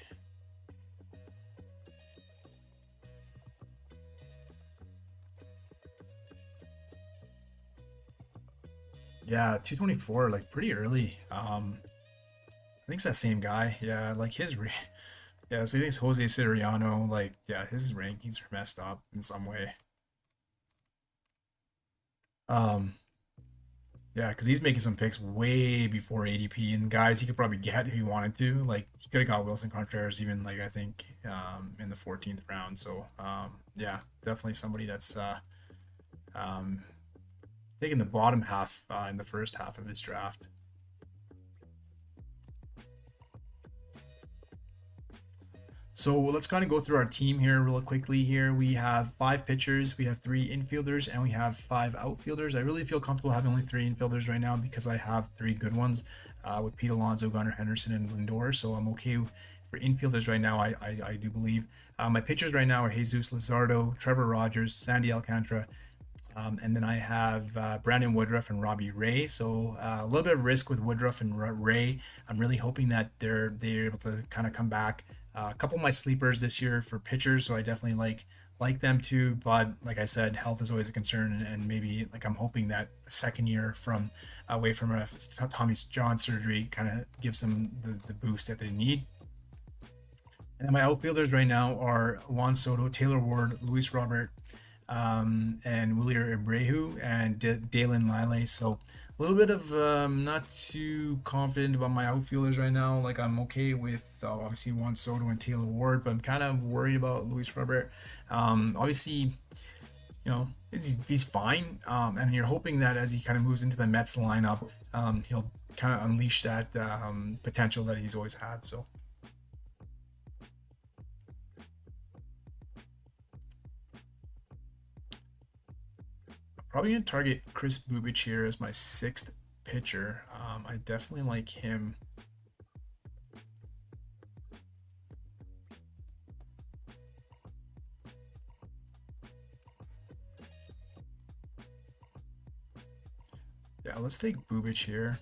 Yeah, 224, like pretty early. I think it's that same guy. Yeah, like yeah, so I think it's Jose Siriano. Like, yeah, his rankings are messed up in some way. Um, yeah, because he's making some picks way before ADP and guys he could probably get if he wanted to. Like, he could have got Wilson Contreras even like I think in the 14th round. So yeah, definitely somebody that's um, taking the bottom half in the first half of his draft. So let's kind of go through our team here real quickly. Here we have five pitchers, we have three infielders, and we have five outfielders. I really feel comfortable having only three infielders right now because I have three good ones with Pete Alonso, Gunnar Henderson, and Lindor. So I'm okay for infielders right now. I do believe my pitchers right now are Jesus Luzardo, Trevor Rogers, Sandy Alcantara, and then I have Brandon Woodruff and Robbie Ray. So a little bit of risk with Woodruff and Ray. I'm really hoping that they're able to kind of come back. A couple of my sleepers this year for pitchers, so I definitely like them too. But like I said, health is always a concern, and maybe like I'm hoping that a second year from away from a Tommy John surgery kind of gives them the boost that they need. And my outfielders right now are Juan Soto, Taylor Ward, Luis Robert, and Willier Abreu and Dalen Lyle. So a little bit of not too confident about my outfielders right now. Like I'm okay with obviously Juan Soto and Taylor Ward, but I'm kind of worried about Luis Robert. Obviously, he's fine, and you're hoping that as he kind of moves into the Mets lineup, he'll kind of unleash that potential that he's always had. So probably gonna target Chris Bubich here as my sixth pitcher. I definitely like him. Yeah, let's take Bubich here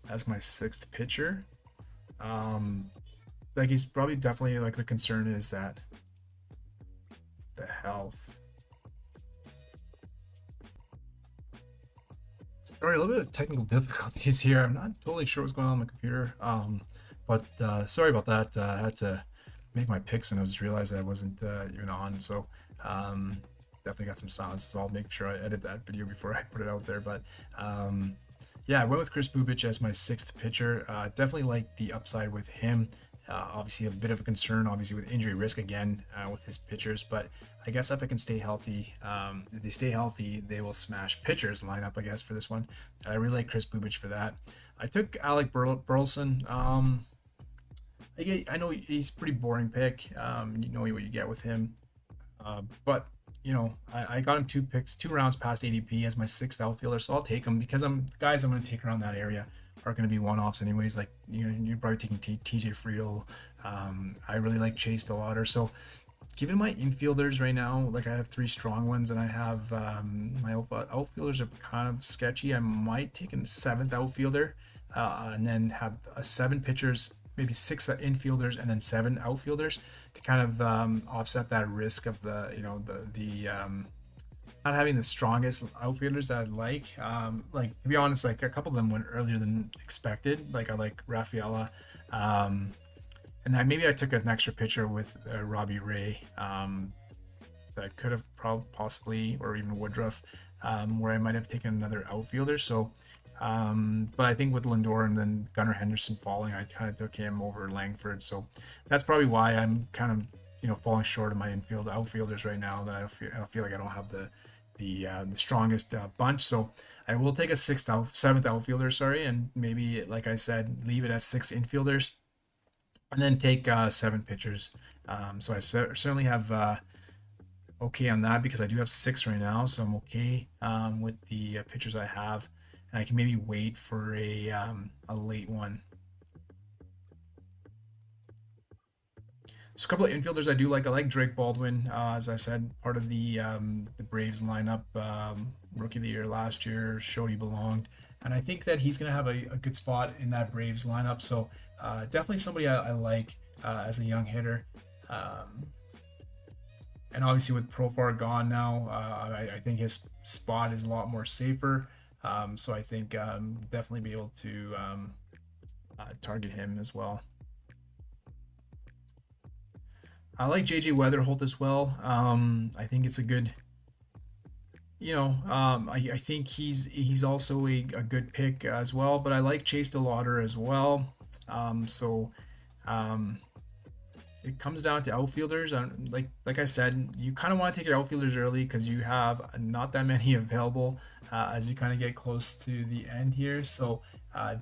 as my sixth pitcher. Like he's probably definitely like the concern is that the health. Sorry, a little bit of technical difficulties here. I'm not totally sure what's going on my computer. But sorry about that. I had to make my picks and I just realized I wasn't even on. So definitely got some silence. So I'll make sure I edit that video before I put it out there. But yeah, I went with Chris Bubic as my sixth pitcher. Definitely like the upside with him. Obviously, a bit of a concern, obviously, with injury risk again with his pitchers. But I guess if I can stay healthy, if they stay healthy, they will smash pitchers lineup, I guess, for this one. I really like Chris Bubic for that. I took Alec Burleson. I know he's a pretty boring pick. You know what you get with him. But I got him 2 rounds past ADP as my sixth outfielder, so I'll take him because I'm going to take around that area are going to be one-offs anyways. Like you're probably taking TJ Friedl. I really like Chase DeLauder. So given my infielders right now, like I have 3 strong ones, and I have my outfielders are kind of sketchy. I might take a 7th outfielder, and then have 7 pitchers, maybe 6 infielders, and then 7 outfielders to kind of offset that risk of the not having the strongest outfielders that I like. Like to be honest, like a couple of them went earlier than expected. Like I like Rafaela, and then maybe I took an extra pitcher with Robbie Ray. That could have possibly, or even Woodruff, where I might have taken another outfielder. So, but I think with Lindor and then Gunnar Henderson falling, I kind of took him over Langford. So that's probably why I'm kind of falling short of my outfielders right now. That I feel like I don't have the strongest bunch. So I will take a 7th outfielder, and maybe, like I said, leave it at 6 infielders, and then take 7 pitchers. So I certainly have okay on that because I do have 6 right now, so I'm okay with the pitchers I have, and I can maybe wait for a late one. So a couple of infielders I do like. I like Drake Baldwin, as I said, part of the Braves lineup, rookie of the year last year, showed he belonged, and I think that he's going to have a good spot in that Braves lineup. So definitely somebody I like as a young hitter. And obviously with Profar gone now, I think his spot is a lot more safer. So I think definitely be able to target him as well. I like JJ Weatherholt as well. I think it's a good, I think he's also a good pick as well. But I like Chase DeLauder as well. So it comes down to outfielders. Like I said, you kind of want to take your outfielders early because you have not that many available as you kind of get close to the end here. So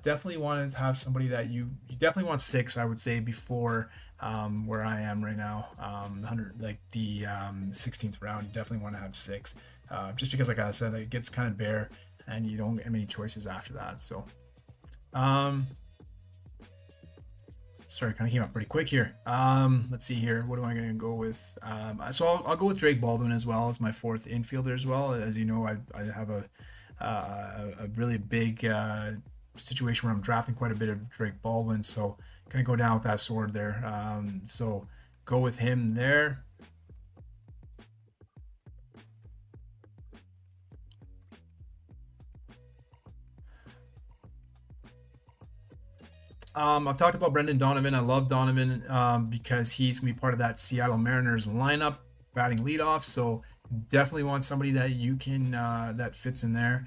definitely want to have somebody that you definitely want 6, I would say, before where I am right now. 16th round, you definitely want to have 6, just because, like I said, it gets kind of bare and you don't get many choices after that. So sorry, kind of came up pretty quick here. Let's see here. What am I going to go with? So I'll go with Drake Baldwin as well as my 4th infielder as well. As you know, I have a really big situation where I'm drafting quite a bit of Drake Baldwin. So going to go down with that sword there. So go with him there. I've talked about Brendan Donovan. I love Donovan because he's going to be part of that Seattle Mariners lineup, batting leadoff. So definitely want somebody that you can that fits in there,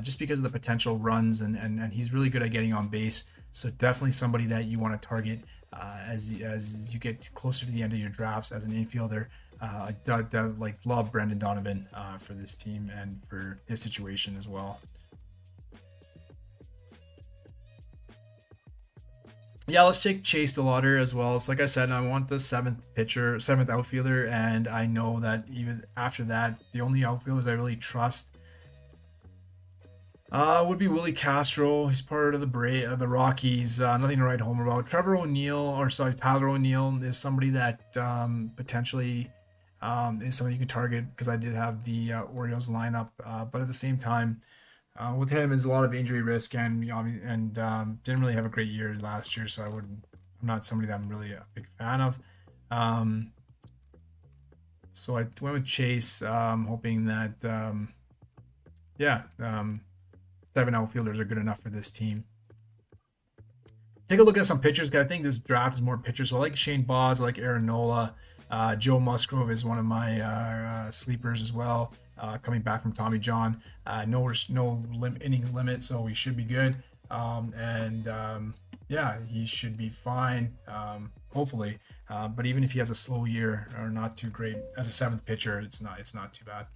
just because of the potential runs and he's really good at getting on base. So definitely somebody that you want to target as you get closer to the end of your drafts as an infielder. I love Brendan Donovan for this team and for his situation as well. Yeah, let's take Chase DeLauder as well. So like I said, I want the 7th outfielder, and I know that even after that, the only outfielders I really trust would be Willie Castro. He's part of the Rockies. Nothing to write home about. Tyler O'Neill is somebody that potentially is something you can target because I did have the Orioles lineup, but at the same time, with him is a lot of injury risk and didn't really have a great year last year, so I'm not somebody that I'm really a big fan of. So I went with Chase, hoping that, yeah, 7 outfielders are good enough for this team. Take a look at some pitchers. I think this draft is more pitchers. So I like Shane Baz, I like Aaron Nola. Joe Musgrove is one of my sleepers as well. Coming back from Tommy John, no innings limit, so he should be good. Yeah, he should be fine. Hopefully, but even if he has a slow year or not too great as a seventh pitcher, it's not too bad.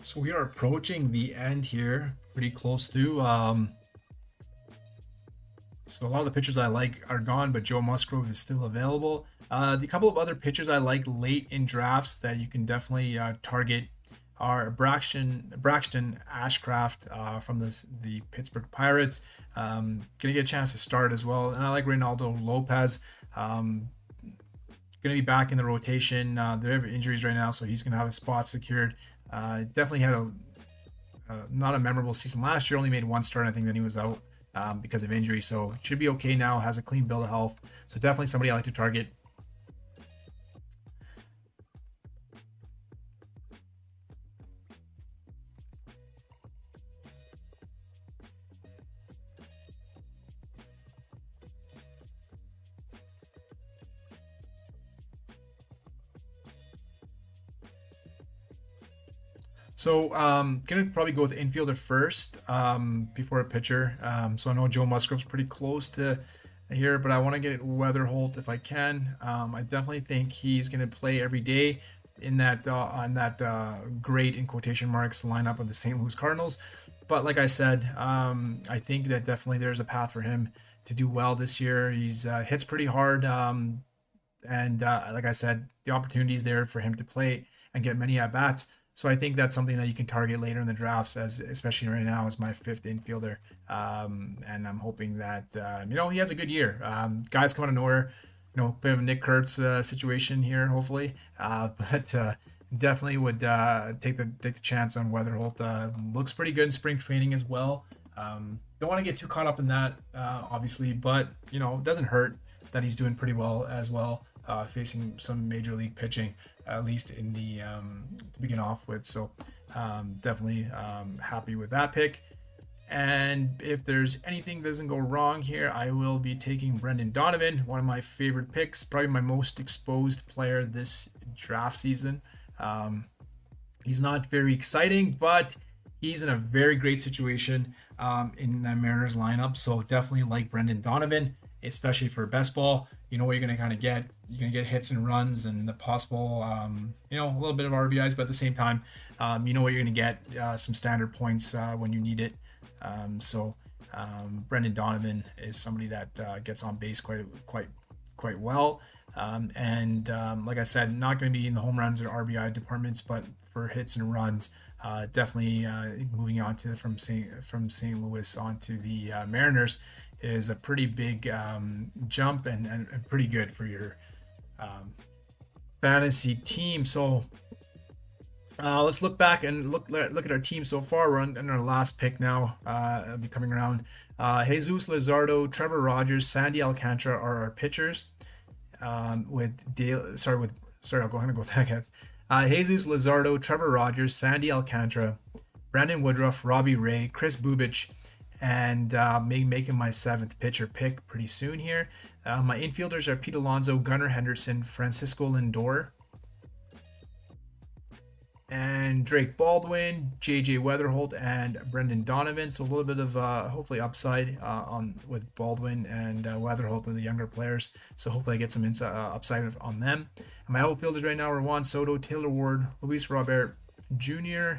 So we are approaching the end here, pretty close to. So a lot of the pitchers I like are gone, but Joe Musgrove is still available. The couple of other pitchers I like late in drafts that you can definitely target are Braxton Ashcraft from the Pittsburgh Pirates. Gonna get a chance to start as well, and I like Reynaldo Lopez. Gonna be back in the rotation. They have injuries right now, so he's gonna have a spot secured. Definitely had a not a memorable season last year. Only made one start. I think then he was out because of injury. So should be okay now. Has a clean bill of health. So definitely somebody I like to target. So gonna probably go with infielder first before a pitcher. So I know Joe Musgrove's pretty close to here, but I want to get Weatherholt if I can. I definitely think he's gonna play every day in that on that great in quotation marks lineup of the St. Louis Cardinals. But like I said, I think that definitely there's a path for him to do well this year. He's hits pretty hard, and like I said, the opportunity is there for him to play and get many at bats. So I think that's something that you can target later in the drafts, as especially right now as my fifth infielder. And I'm hoping that he has a good year. Guys come out of nowhere, bit of a Nick Kurtz situation here, hopefully. But definitely would take the chance on Weatherholt. Looks pretty good in spring training as well. Don't want to get too caught up in that, obviously, but it doesn't hurt that he's doing pretty well as well, facing some major league pitching, at least in the to begin off with. So definitely happy with that pick. And if there's anything that doesn't go wrong here, I will be taking Brendan Donovan, one of my favorite picks, probably my most exposed player this draft season. He's not very exciting, but he's in a very great situation in the Mariners lineup. So definitely like Brendan Donovan, especially for best ball. You know what you're going to kind of get. You're going to get hits and runs and the possible, a little bit of RBIs, but at the same time, you know what you're going to get, some standard points when you need it. So Brendan Donovan is somebody that gets on base quite well. Like I said, not going to be in the home runs or RBI departments, but for hits and runs, definitely moving on to from St. Louis onto the Mariners is a pretty big jump and pretty good for your fantasy team. So let's look back and look at our team so far. We're on our last pick now. I'll be coming around. Jesus Luzardo, Trevor Rogers, Sandy Alcantara are our pitchers. I'll go ahead and go back at Jesus Luzardo, Trevor Rogers, Sandy Alcantara, Brandon Woodruff, Robbie Ray, Chris Bubich, and making my seventh pitcher pick pretty soon here. My infielders are Pete Alonso, Gunnar Henderson, Francisco Lindor, and Drake Baldwin, JJ Weatherholt, and Brendan Donovan. So a little bit of hopefully upside on with Baldwin and Weatherholt and the younger players. So hopefully I get some upside on them. And my outfielders right now are Juan Soto, Taylor Ward, Luis Robert Jr.,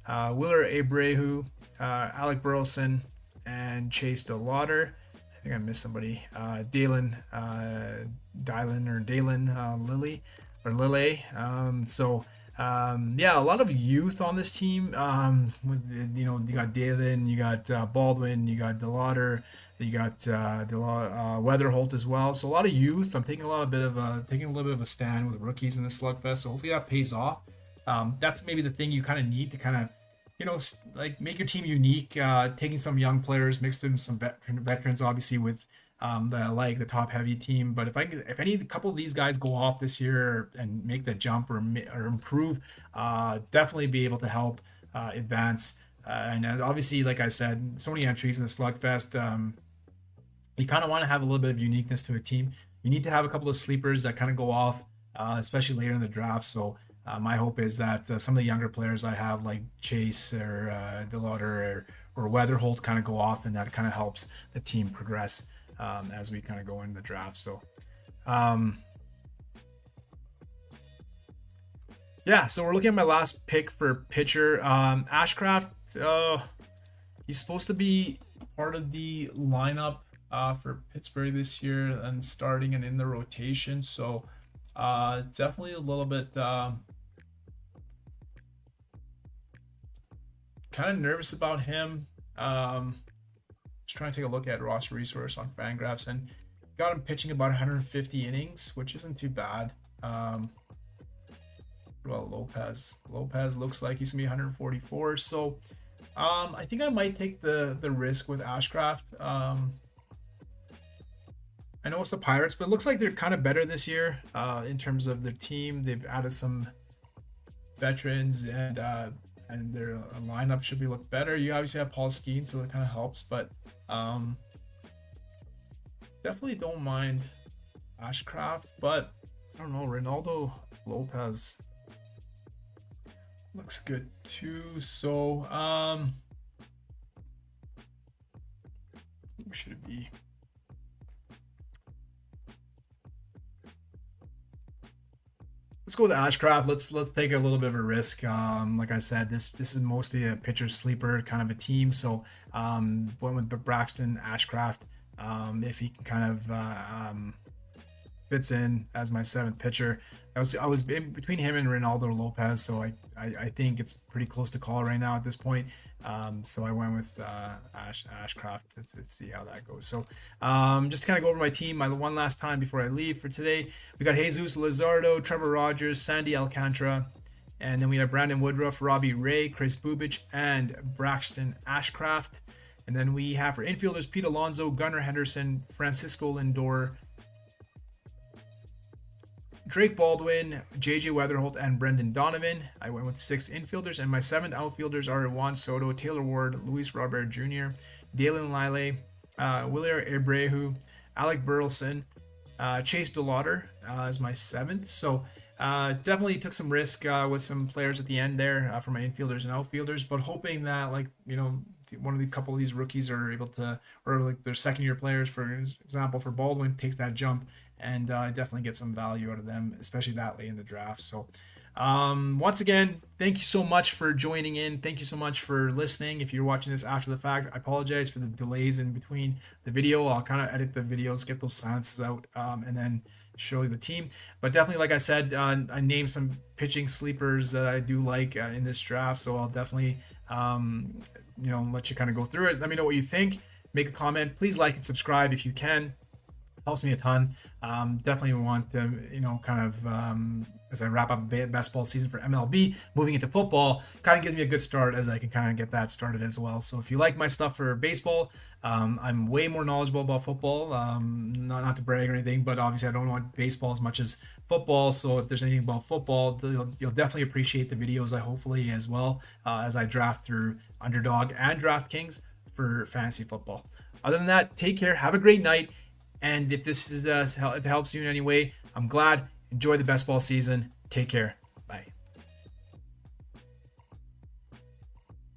Willer Abreu, Alec Burleson, and Chase DeLauder. I think I missed somebody. Dalen Lilly or Lille. Yeah, a lot of youth on this team. With you got Dalen, you got Baldwin, you got DeLauder, you got Weatherholt as well. So a lot of youth. I'm taking a little bit of a stand with rookies in the Slugfest. So hopefully that pays off. That's maybe the thing you kind of need to kind of like make your team unique, taking some young players, mix them some veterans, obviously with the top heavy team. But if a couple of these guys go off this year and make the jump or improve, definitely be able to help advance. And obviously, like I said, so many entries in the Slugfest. You kind of want to have a little bit of uniqueness to a team. You need to have a couple of sleepers that kind of go off, especially later in the draft. So my hope is that some of the younger players I have, like Chase or DeLauder or Weatherholt, kind of go off, and that kind of helps the team progress as we kind of go into the draft. So, yeah, so we're looking at my last pick for pitcher. Ashcraft, he's supposed to be part of the lineup for Pittsburgh this year and starting and in the rotation. So, definitely a little bit kind of nervous about him. Just trying to take a look at roster resource on Fangraphs, and got him pitching about 150 innings, which isn't too bad. Well, Lopez looks like he's gonna be 144. So I think I might take the risk with Ashcraft. I know it's the Pirates, but it looks like they're kind of better this year in terms of their team. They've added some veterans, and their lineup should look better. You obviously have Paul Skeens, so that kind of helps. But definitely don't mind Ashcraft. But I don't know, Ronaldo Lopez looks good too. So who should it be? Let's go with Ashcraft. Let's take a little bit of a risk. Like I said, this is mostly a pitcher sleeper kind of a team. So went with Braxton Ashcraft. If he can kind of fits in as my seventh pitcher. I was in between him and Ronaldo Lopez, so I think it's pretty close to call right now at this point. So I went with Ashcraft to see how that goes. So just to kind of go over my team one last time before I leave for today. We got Jesus Luzardo, Trevor Rogers, Sandy Alcantara, and then we have Brandon Woodruff, Robbie Ray, Chris Bubich, and Braxton Ashcraft. And then we have for infielders Pete Alonso, Gunnar Henderson, Francisco Lindor, Drake Baldwin, JJ Weatherholt, and Brendan Donovan. I went with 6 infielders, and my 7 outfielders are Juan Soto, Taylor Ward, Luis Robert Jr., Dalen Lille, Willer Abreu, Alec Burleson, Chase DeLauder as my 7th. So definitely took some risk with some players at the end there for my infielders and outfielders, but hoping that one of the couple of these rookies are able to, or like their second year players, for example, for Baldwin, takes that jump and definitely get some value out of them, especially that late in the draft. So once again, thank you so much for joining in. Thank you so much for listening. If you're watching this after the fact, I apologize for the delays in between the video. I'll kind of edit the videos, get those silences out, and then show you the team. But definitely, like I said, I named some pitching sleepers that I do like in this draft, so I'll definitely let you kind of go through it. Let me know what you think. Make a comment. Please like and subscribe if you can. Helps me a ton. Definitely want to, as I wrap up best ball season for MLB, moving into football, kind of gives me a good start as I can kind of get that started as well. So if you like my stuff for baseball, I'm way more knowledgeable about football. Not to brag or anything, but obviously I don't want baseball as much as football. So if there's anything about football, you'll definitely appreciate the videos. I hopefully as well as I draft through Underdog and Draftkings for fantasy football. Other than that, take care. Have a great night. And if this is if it helps you in any way, I'm glad. Enjoy the best ball season. Take care.